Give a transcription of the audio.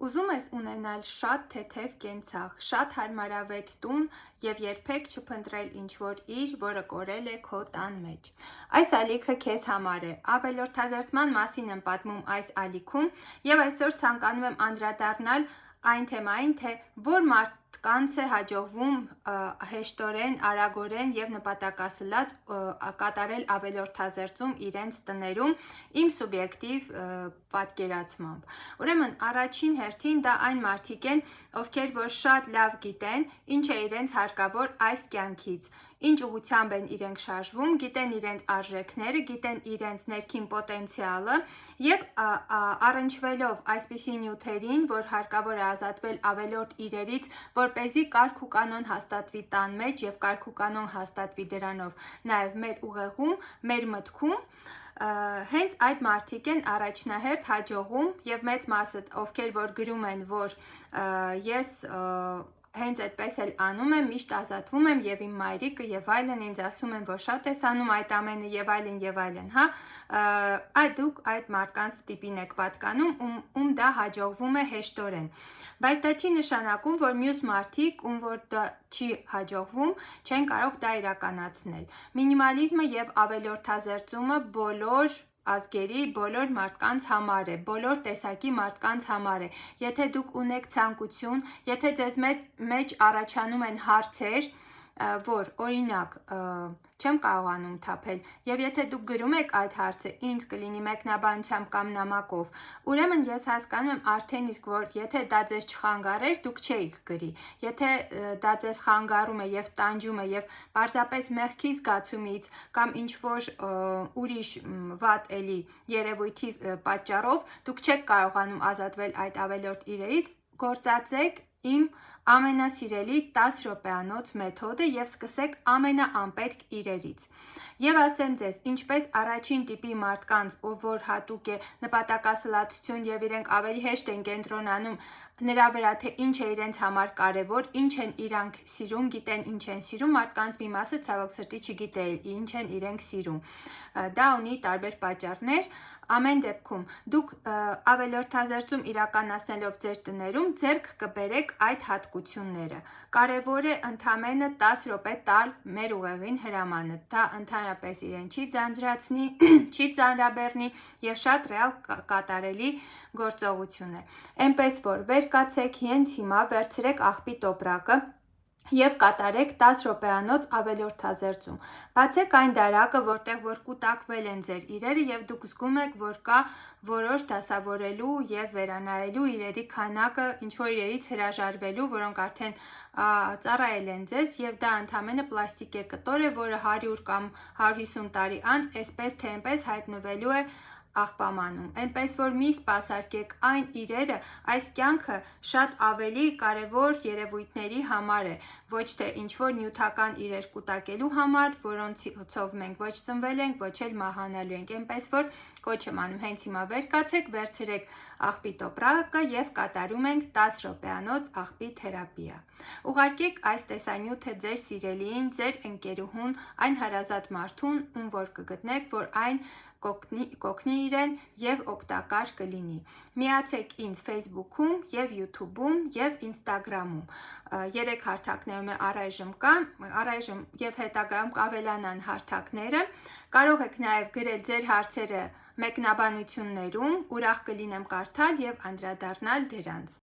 Ուզում ես ունենալ շատ թեթև կենցաղ, շատ հարմարավետ տուն և երբեք չփնտրել ինչ-որ իր, որը կորել է քո տան մեջ։ Այս ալիքը քեզ համար է։ Ավելորդազերծման մասին եմ պատմում այս ալիքում և այսօր ցանկանում եմ անդրադառնալ այն թեմային, թե որ մարդկանց է հաջողվում հեշտորեն, արագորեն և նպատակասլաց կատարել ավելորդազերծում իրենց տներում իմ սուբյեկտիվ պատկերացմամբ։ Ուրեմն առաջին հերթին դա այն մարդիկ են, ովքեր որ շատ լավ գիտեն, ինչ է իրենց հարկավոր այս կյանքից, ինչ ուղղությամբ են իրենք շարժվում, գիտեն իրենց արժեքները, գիտեն իրենց ներքին պոտենցիալը և առնչվելով այսպիսի նյութերին, որ հարկավոր է ազատվել ավելորդ իրերից, որպեսզի կարգ ու կանոն հաստատվի տան մեջ և կարգ ու կանոն հաստատվի դրանով նաև մեր ուղեղում, մեր մտքում, հենց այդ մարդիկ են առաջնահերթ հաջողում և մեծ մասը, ովքեր որ գրում են, որ ես հենց այդպես էլ անում եմ, միշտ ազատվում եմ և իմ մայրիկը և այլն ինձ ասում են, որ շատ ես անում այդ ամենը և այլն, հա, դուք այդ մարդկանց տիպին եք պատկանում, ում դա հաջողվում է հեշտորեն։ Բայց դա չի նշանակում, որ մյուս մարդիկ, ում որ դա չի հաջողվում, չեն կարող դա իրականացնել։ Մինիմալիզմը և ավելորդազերծումը բոլոր ազգերի, բոլոր մարդկանց համար է, բոլոր տեսակի մարդկանց համար է։ Եթե դուք ունեք ցանկություն, եթե ձեզ մեջ առաջանում են հարցեր, որ օրինակ չեմ կարողանում թափել, և եթե դուք գրում եք այդ հարցը ինձ կլինի մեկնաբանությամբ կամ նամակով, ուրեմն ես հասկանում եմ արդեն իսկ, որ եթե դա ձեզ չխանգարեր, դուք չէիք գրի։ Եթե դա ձեզ խանգարում է և տանջում է և պարզապես մեղքի զգացումից կամ ինչ-որ ուրիշ վատ էլի երևույթի պատճառով դուք չեք կարողանում ազատվել այդ ավելորդ իրերից, գործածեք իմ ամենասիրելի 10 րոպեանոց մեթոդը և սկսեք ամենաանպետք իրերից։ Եվ ասեմ ձեզ, ինչպես առաջին տիպի մարդկանց, ով որ հատուկ է նպատակասլացություն և իրենք ավելի հեշտ են կենտրոնանում նրա վրա, թե ինչ է իրենց համար կարևոր, ինչ են իրանք սիրում, գիտեն ինչ են սիրում, մարդկանց մի մասը ցավոք սրտի չգիտե ինչ են իրենք սիրում։ Դա ունի տարբեր պատճառներ, ամեն դեպքում դուք ավելորդազերծում իրականացնելով ձեր տներում ձեռք կբերեք այդ հատկությունները։ Կարևոր է ընդամենը 10 րոպե տալ մեր ուղեղին հրամանը, դա ընդհանրապես իրեն չի ձանձրացնի, չի ծանրաբեռնի և շատ ռեալ կատարելի գործողություն է։ Էնպես որ վեր կացեք հենց հիմա, վերցրեք աղբի տոպրակը և կատարեք 10 րոպեանոց ավելորդազերծում։ Բացեք այն դարակը, որտեղ որ կուտակվել են ձեր իրերը և դուք զգում եք, որ կա որոշ դասավորելու և վերանայելու իրերի քանակը, ինչ-որ իրերից հրաժարվելու, որոնք արդեն ծառայել են ձեզ և դա ընդամենը պլաստիկե կտոր է, որը 100 կամ 150 տարի անց էսպես թե էնպես հայտնվելու է աղբամանում։ Էնպես որ մի սպասարկեք այն իրերը, այս կյանքը շատ ավելի կարևոր երևույթների համար է, ոչ թե ինչ-որ նյութական իրեր կուտակելու համար, որոնցով մենք ոչ ծնվել ենք, ոչ էլ մահանալու ենք։ Էնպես որ կոչ եմ անում հենց հիմա վեր կացեք, վերցրեք աղբի տոպրակը և կատարում ենք 10 րոպեանոց աղբի թերապիա։ Ուղարկեք այս տեսանյութը ձեր սիրելիին, ձեր ընկերուհուն, այն հարազատ մարդուն, ում որ կգտնեք, որ այն կօգնի իրեն և օգտակար կլինի։ Միացեք ինձ Facebook-ում և YouTube-ում և Instagram-ում։ 3 հարթակներում է առայժմ և հետագայում կավելանան հարթակները։ Կարող եք նաև գրել ձեր հարցերը մեկնաբանություններում, ուրախ կլինեմ կարդալ և անդրադառնալ դրանց։